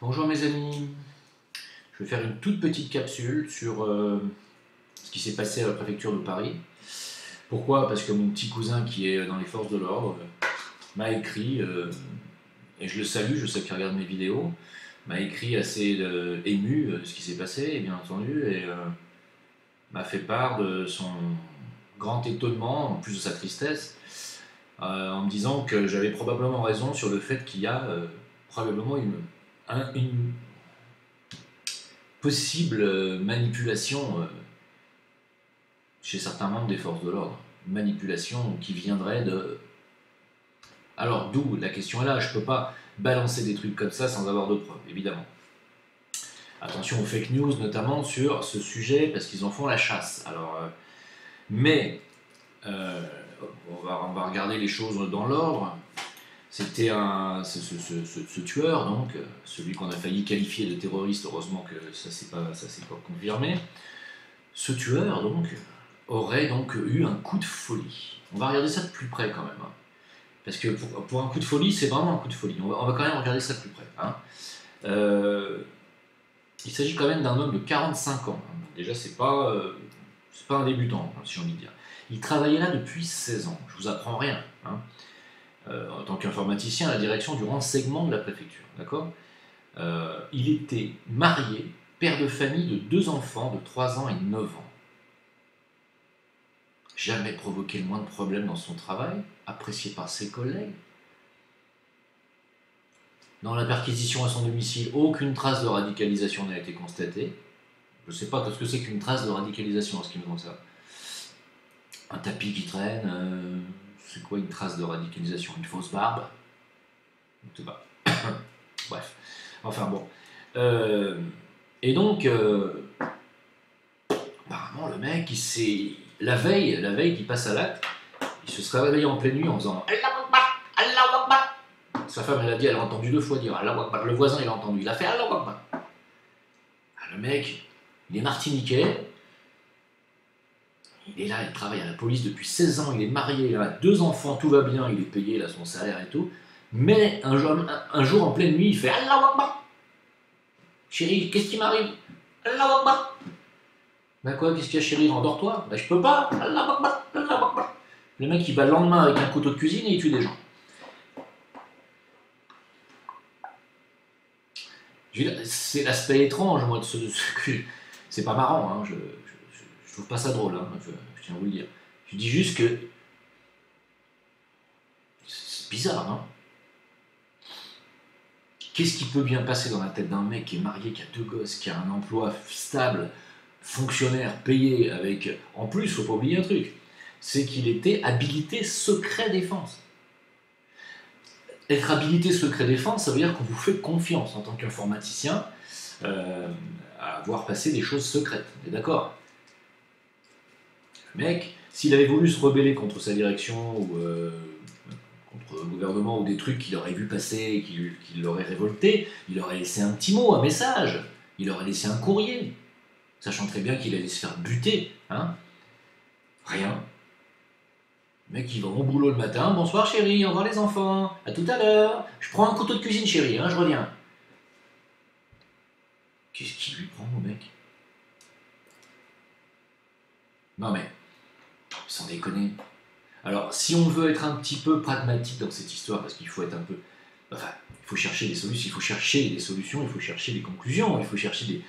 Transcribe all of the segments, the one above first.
Bonjour mes amis, je vais faire une toute petite capsule sur ce qui s'est passé à la préfecture de Paris. Pourquoi? Parce que mon petit cousin qui est dans les forces de l'ordre m'a écrit, et je le salue, je sais qu'il regarde mes vidéos, m'a écrit assez ému de ce qui s'est passé, bien entendu, et m'a fait part de son grand étonnement, en plus de sa tristesse, en me disant que j'avais probablement raison sur le fait qu'il y a probablement une possible manipulation chez certains membres des forces de l'ordre. Une manipulation qui viendrait de... Alors d'où la question est là, je ne peux pas balancer des trucs comme ça sans avoir de preuves, évidemment. Attention aux fake news, notamment sur ce sujet, parce qu'ils en font la chasse. Alors, mais on va regarder les choses dans l'ordre. C'était ce tueur, donc, celui qu'on a failli qualifier de terroriste, heureusement que ça s'est pas confirmé. Ce tueur, donc, aurait donc eu un coup de folie. On va regarder ça de plus près quand même. Hein. Parce que pour un coup de folie, c'est vraiment un coup de folie. On va quand même regarder ça de plus près. Hein. Il s'agit quand même d'un homme de 45 ans. Hein. Déjà, c'est pas un débutant, hein, si j'ai envie de dire. Il travaillait là depuis 16 ans. Je vous apprends rien. Hein. En tant qu'informaticien à la direction du renseignement de la préfecture. D'accord. Il était marié, père de famille de 2 enfants de 3 ans et 9 ans. Jamais provoqué le moindre problème dans son travail, apprécié par ses collègues. Dans la perquisition à son domicile, aucune trace de radicalisation n'a été constatée. Je ne sais pas ce que c'est qu'une trace de radicalisation en ce qui me concerne. Un tapis qui traîne, c'est quoi une trace de radicalisation? Une fausse barbe? Je ne sais pas. Bref. Enfin bon. Et donc, apparemment, le mec, la veille qu'il passe à l'acte, il se serait réveillé en pleine nuit en faisant Allahu Akbar, Allahu Akbar. Sa femme, elle a dit, elle a entendu 2 fois dire Allahu Akbar. Le voisin, il a entendu, il a fait Allahu Akbar. Le mec, il est martiniquais. Il est là, il travaille à la police depuis 16 ans, il est marié, il a 2 enfants, tout va bien, il est payé, il a son salaire et tout. Mais un jour en pleine nuit, il fait Allahu Akbar. Chérie, qu'est-ce qui m'arrive? Allahu Akbar. Ben quoi, qu'est-ce qu'il y a chérie? Endors-toi. Ben je peux pas. Allahu Akbar, Allahu Akbar. Le mec il va le lendemain avec un couteau de cuisine et il tue des gens. C'est l'aspect étrange, moi, de ce c'est pas marrant, hein, je trouve pas ça drôle, hein, je tiens à vous le dire. Je dis juste que c'est bizarre, non? Qu'est-ce qui peut bien passer dans la tête d'un mec qui est marié, qui a 2 gosses, qui a un emploi stable, fonctionnaire, payé, avec... En plus, faut pas oublier un truc, c'est qu'il était habilité secret défense. Être habilité secret défense, ça veut dire qu'on vous fait confiance en tant qu'informaticien à voir passer des choses secrètes. Vous êtes d'accord? Le mec, s'il avait voulu se rebeller contre sa direction ou contre le gouvernement ou des trucs qu'il aurait vu passer, qui l'auraient révolté, il aurait laissé un petit mot, un message, il aurait laissé un courrier, sachant très bien qu'il allait se faire buter. Hein. Rien. Le mec, il va au boulot le matin. Bonsoir chérie, au revoir les enfants. À tout à l'heure. Je prends un couteau de cuisine chérie, hein, je reviens. Qu'est-ce qu'il lui prend au mec? Non mais, sans déconner. Alors, si on veut être un petit peu pragmatique dans cette histoire, parce qu'il faut être un peu... Enfin, il faut chercher des solutions, il faut chercher des solutions, il faut chercher des conclusions, il faut chercher des...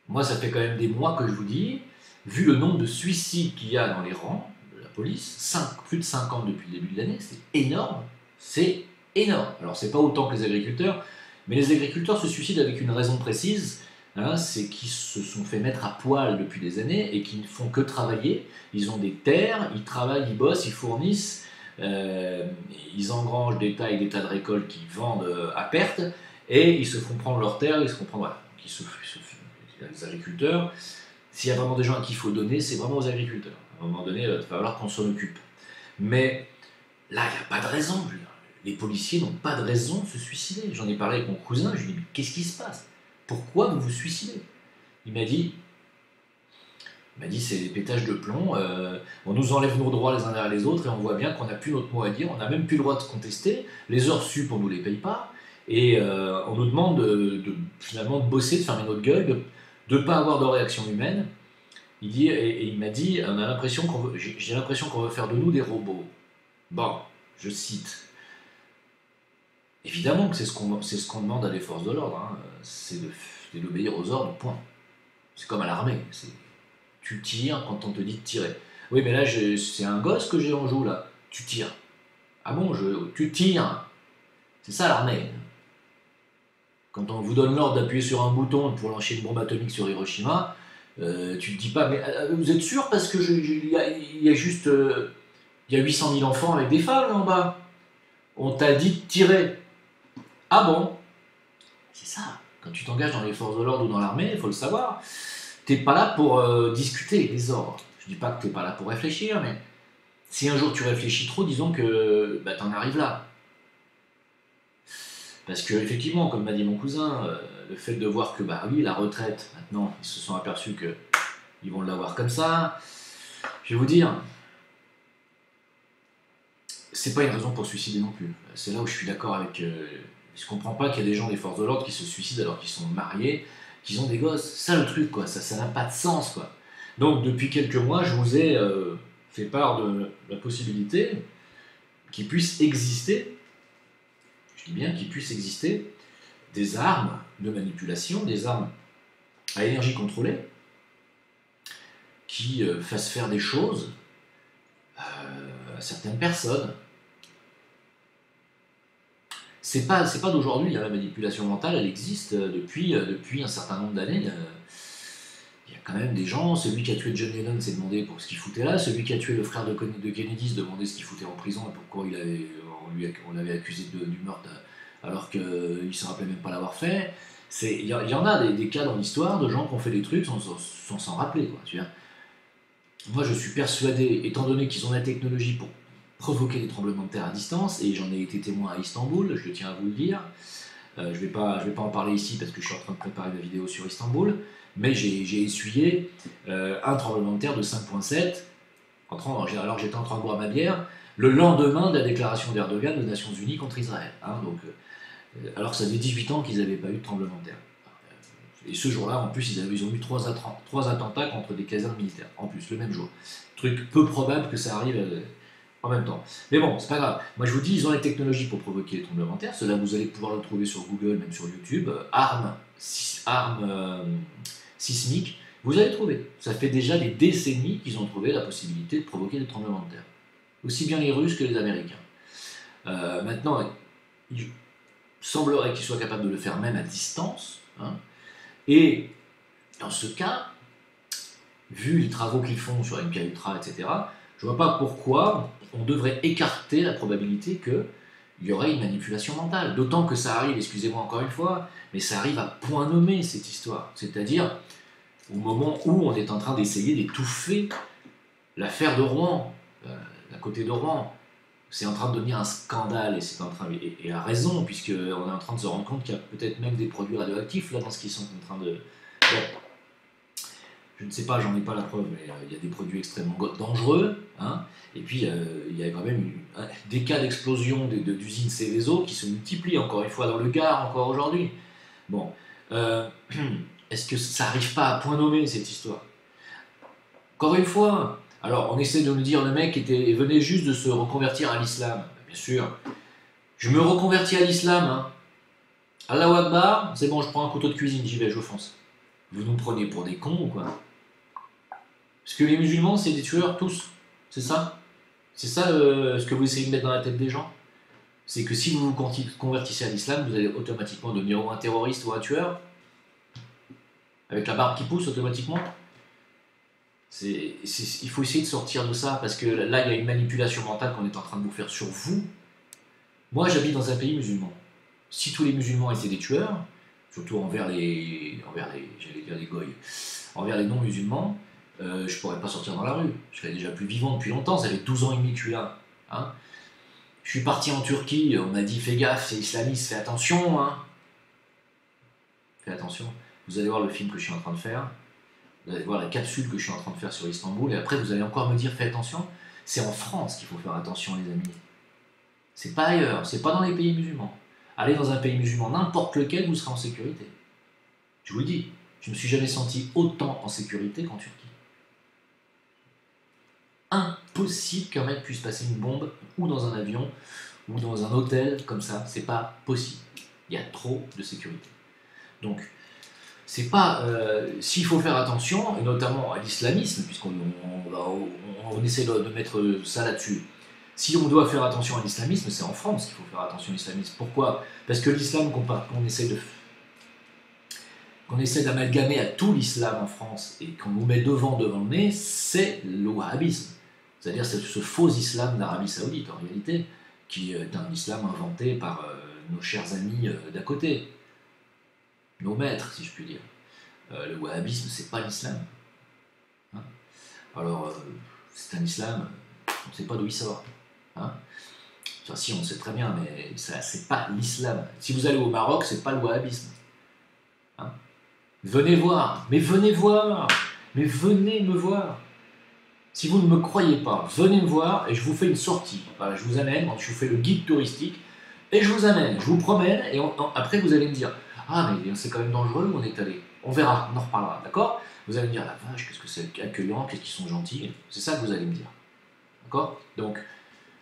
Moi, ça fait quand même des mois que je vous dis, vu le nombre de suicides qu'il y a dans les rangs, police, plus de 50 depuis le début de l'année, c'est énorme, c'est énorme. Alors c'est pas autant que les agriculteurs, mais les agriculteurs se suicident avec une raison précise, hein, c'est qu'ils se sont fait mettre à poil depuis des années et qu'ils ne font que travailler, ils ont des terres, ils travaillent, ils bossent, ils fournissent, ils engrangent des tas et des tas de récoltes qu'ils vendent à perte, et ils se font prendre leurs terres, ils se font prendre, voilà. Donc les agriculteurs, s'il y a vraiment des gens à qui il faut donner, c'est vraiment aux agriculteurs. À un moment donné, il va falloir qu'on s'en occupe. Mais là, il n'y a pas de raison. Les policiers n'ont pas de raison de se suicider. J'en ai parlé avec mon cousin, je lui ai dit, mais qu'est-ce qui se passe? Pourquoi vous vous suicidez? Il m'a dit, c'est des pétages de plomb, on nous enlève nos droits les uns derrière les autres et on voit bien qu'on n'a plus notre mot à dire, on n'a même plus le droit de contester, les heures sup, on ne nous les paye pas, Et on nous demande finalement de bosser, de fermer notre gueule, de ne pas avoir de réaction humaine. Il dit, et il m'a dit, j'ai l'impression qu'on veut faire de nous des robots. Bon, je cite. Évidemment que c'est ce qu'on demande à des forces de l'ordre, hein. C'est d'obéir aux ordres, point. C'est comme à l'armée, tu tires quand on te dit de tirer. Oui, mais là, c'est un gosse que j'ai en joue, là. Tu tires. Ah bon, tu tires. C'est ça l'armée. Quand on vous donne l'ordre d'appuyer sur un bouton pour lancer une bombe atomique sur Hiroshima, tu te dis pas, mais vous êtes sûr parce que il y a juste il y a 800 000 enfants avec des femmes là en bas. On t'a dit de tirer. Ah bon? C'est ça. Quand tu t'engages dans les forces de l'ordre ou dans l'armée, il faut le savoir. T'es pas là pour discuter des ordres. Je dis pas que t'es pas là pour réfléchir, mais si un jour tu réfléchis trop, disons que t'en arrives là. Parce que effectivement, comme m'a dit mon cousin, le fait de voir que oui, la retraite, maintenant, ils se sont aperçus qu'ils vont l'avoir comme ça, je vais vous dire, c'est pas une raison pour se suicider non plus. C'est là où je suis d'accord avec. Je comprends pas qu'il y a des gens des forces de l'ordre qui se suicident alors qu'ils sont mariés, qu'ils ont des gosses. C'est ça le truc, quoi. Ça n'a pas de sens, quoi. Donc depuis quelques mois, je vous ai fait part de la possibilité qu'il puisse exister, je dis bien qu'il puisse exister, des armes de manipulation, des armes à énergie contrôlée, qui fassent faire des choses à certaines personnes. C'est pas d'aujourd'hui, hein, la manipulation mentale, elle existe depuis un certain nombre d'années. Il y a quand même des gens, celui qui a tué John Lennon s'est demandé pour ce qu'il foutait là, celui qui a tué le frère de Kennedy se demandait ce qu'il foutait en prison et pourquoi on l'avait accusé du meurtre alors qu'il ne se rappelait même pas l'avoir fait. Il y en a des cas dans l'histoire de gens qui ont fait des trucs sans s'en rappeler, quoi, tu vois. Moi je suis persuadé, étant donné qu'ils ont la technologie pour provoquer des tremblements de terre à distance, et j'en ai été témoin à Istanbul, je tiens à vous le dire. Je vais pas en parler ici parce que je suis en train de préparer ma vidéo sur Istanbul, mais j'ai essuyé un tremblement de terre de 5,7 alors que j'étais en train de boire ma bière, le lendemain de la déclaration d'Erdogan des Nations Unies contre Israël. Hein, alors que ça faisait 18 ans qu'ils n'avaient pas eu de tremblement de terre. Et ce jour-là, en plus, ils ont eu trois attentats contre des casernes militaires, en plus, le même jour. Truc peu probable que ça arrive en même temps. Mais bon, c'est pas grave. Moi, je vous dis, ils ont les technologies pour provoquer les tremblements de terre. Cela, vous allez pouvoir le trouver sur Google, même sur YouTube. Armes sismiques. Vous allez trouver. Ça fait déjà des décennies qu'ils ont trouvé la possibilité de provoquer des tremblements de terre. Aussi bien les Russes que les Américains. Maintenant, il semblerait qu'ils soient capables de le faire même à distance. Hein. Et dans ce cas, vu les travaux qu'ils font sur MK Ultra, etc., je ne vois pas pourquoi on devrait écarter la probabilité qu'il y aurait une manipulation mentale. D'autant que ça arrive, excusez-moi encore une fois, mais ça arrive à point nommé cette histoire. C'est-à-dire au moment où on est en train d'essayer d'étouffer l'affaire de Rouen, à côté de Rouen. C'est en train de devenir un scandale, et à raison, puisqu'on est en train de se rendre compte qu'il y a peut-être même des produits radioactifs là dans ce qu'ils sont en train de... Bon, je ne sais pas, j'en ai pas la preuve, mais il y a des produits extrêmement dangereux, hein, et puis il y a quand même des cas d'explosion d'usines Céveso qui se multiplient encore une fois dans le Gard, encore aujourd'hui. Bon, est-ce que ça n'arrive pas à point nommé cette histoire? Encore une fois, alors on essaie de nous dire le mec venait juste de se reconvertir à l'islam. Bien sûr, je me reconvertis à l'islam. Hein. Allahu Akbar, c'est bon, je prends un couteau de cuisine, j'y vais, je fonce. Vous nous prenez pour des cons ou quoi? Parce que les musulmans, c'est des tueurs tous. C'est ça? C'est ça ce que vous essayez de mettre dans la tête des gens? C'est que si vous vous convertissez à l'islam, vous allez automatiquement devenir un terroriste ou un tueur? Avec la barbe qui pousse automatiquement? Il faut essayer de sortir de ça, parce que là, il y a une manipulation mentale qu'on est en train de vous faire sur vous. Moi, j'habite dans un pays musulman. Si tous les musulmans étaient des tueurs, surtout envers les goy, envers les non-musulmans, je pourrais pas sortir dans la rue. Je serais déjà plus vivant depuis longtemps, ça fait 12 ans et demi que je suis là. Hein. Je suis parti en Turquie, on m'a dit fais gaffe, c'est islamiste, fais attention. Hein. Fais attention. Vous allez voir le film que je suis en train de faire. Vous allez voir la capsule que je suis en train de faire sur Istanbul, et après vous allez encore me dire fais attention. C'est en France qu'il faut faire attention, les amis. C'est pas ailleurs, c'est pas dans les pays musulmans. Allez dans un pays musulman, n'importe lequel, vous serez en sécurité. Je vous le dis, je ne me suis jamais senti autant en sécurité qu'en Turquie. Impossible qu'un mec puisse passer une bombe ou dans un avion ou dans un hôtel comme ça, c'est pas possible. Il y a trop de sécurité. Donc, c'est pas. S'il faut faire attention, et notamment à l'islamisme, puisqu'on essaie de mettre ça là-dessus. Si on doit faire attention à l'islamisme, c'est en France qu'il faut faire attention à l'islamisme. Pourquoi? Parce que l'islam qu'on essaie d'amalgamer à tout l'islam en France et qu'on nous met devant le nez, c'est le wahhabisme. C'est-à-dire ce faux islam d'Arabie Saoudite, en réalité, qui est un islam inventé par nos chers amis d'à côté, nos maîtres, si je puis dire. Le wahhabisme, c'est pas l'islam. Hein. Alors, c'est un islam, on ne sait pas d'où il sort. Hein. Enfin, si, on sait très bien, mais c'est pas l'islam. Si vous allez au Maroc, c'est pas le wahhabisme. Hein. Venez voir, mais venez voir, mais venez me voir. Si vous ne me croyez pas, venez me voir et je vous fais une sortie. Voilà, je vous amène, je vous fais le guide touristique et je vous amène, je vous promène et après vous allez me dire « Ah mais c'est quand même dangereux où on est allé ». On verra, on en reparlera, d'accord? Vous allez me dire « La vache, qu'est-ce que c'est accueillant, qu'est-ce qu'ils sont gentils ». C'est ça que vous allez me dire. D'accord? Donc,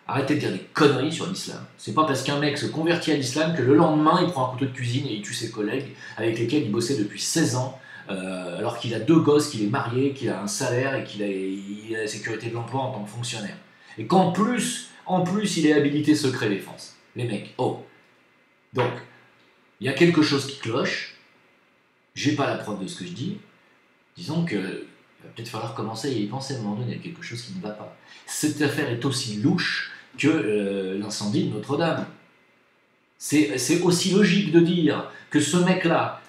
arrêtez de dire des conneries sur l'islam. C'est pas parce qu'un mec se convertit à l'islam que le lendemain il prend un couteau de cuisine et il tue ses collègues avec lesquels il bossait depuis 16 ans. Alors qu'il a 2 gosses, qu'il est marié, qu'il a un salaire et qu'il a la sécurité de l'emploi en tant que fonctionnaire. Et qu'en plus, il est habilité secret défense. Les mecs, oh. Donc, il y a quelque chose qui cloche. J'ai pas la preuve de ce que je dis. Disons que il va peut-être falloir commencer à y penser à un moment donné. Il y a quelque chose qui ne va pas. Cette affaire est aussi louche que l'incendie de Notre-Dame. C'est aussi logique de dire que ce mec-là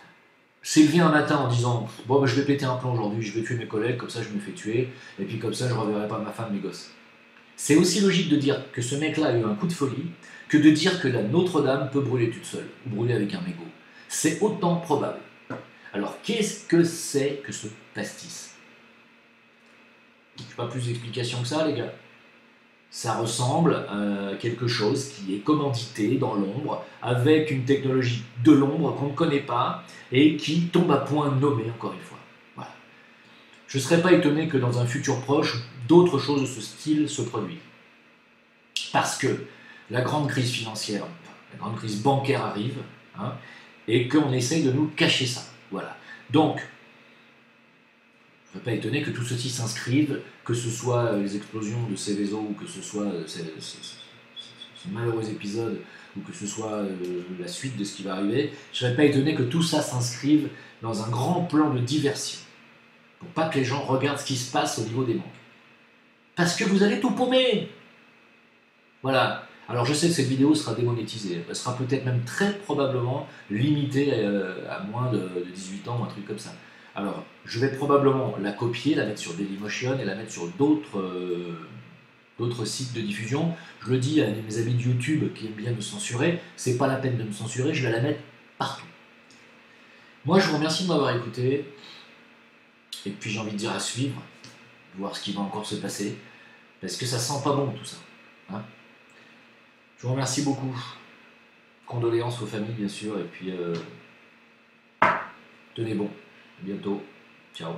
s'est levé un matin en disant « Bon, je vais péter un plomb aujourd'hui, je vais tuer mes collègues, comme ça je me fais tuer, et puis comme ça je ne reverrai pas ma femme, mes gosses. » C'est aussi logique de dire que ce mec-là a eu un coup de folie que de dire que la Notre-Dame peut brûler toute seule, ou brûler avec un mégot. C'est autant probable. Alors, qu'est-ce que c'est que ce pastis? Je n'ai pas plus d'explications que ça, les gars. Ça ressemble à quelque chose qui est commandité dans l'ombre, avec une technologie de l'ombre qu'on ne connaît pas, et qui tombe à point nommé, encore une fois. Voilà. Je ne serais pas étonné que dans un futur proche, d'autres choses de ce style se produisent. Parce que la grande crise financière, la grande crise bancaire arrive, hein, et qu'on essaye de nous cacher ça. Voilà. Donc, je ne serais pas étonné que tout ceci s'inscrive, que ce soit les explosions de Seveso, ou que ce soit ce malheureux épisode, ou que ce soit la suite de ce qui va arriver, je ne serais pas étonné que tout ça s'inscrive dans un grand plan de diversion, pour pas que les gens regardent ce qui se passe au niveau des banques. Parce que vous allez tout paumer. Voilà. Alors je sais que cette vidéo sera démonétisée, elle sera peut-être même très probablement limitée à moins de 18 ans ou un truc comme ça. Alors je vais probablement la copier, la mettre sur Dailymotion et la mettre sur d'autres sites de diffusion. Je le dis à mes amis de YouTube qui aiment bien me censurer, c'est pas la peine de me censurer, je vais la mettre partout. Moi je vous remercie de m'avoir écouté, et puis j'ai envie de dire à suivre, voir ce qui va encore se passer, parce que ça sent pas bon tout ça. Hein. Je vous remercie beaucoup. Condoléances aux familles, bien sûr, et puis tenez bon. À bientôt. Ciao.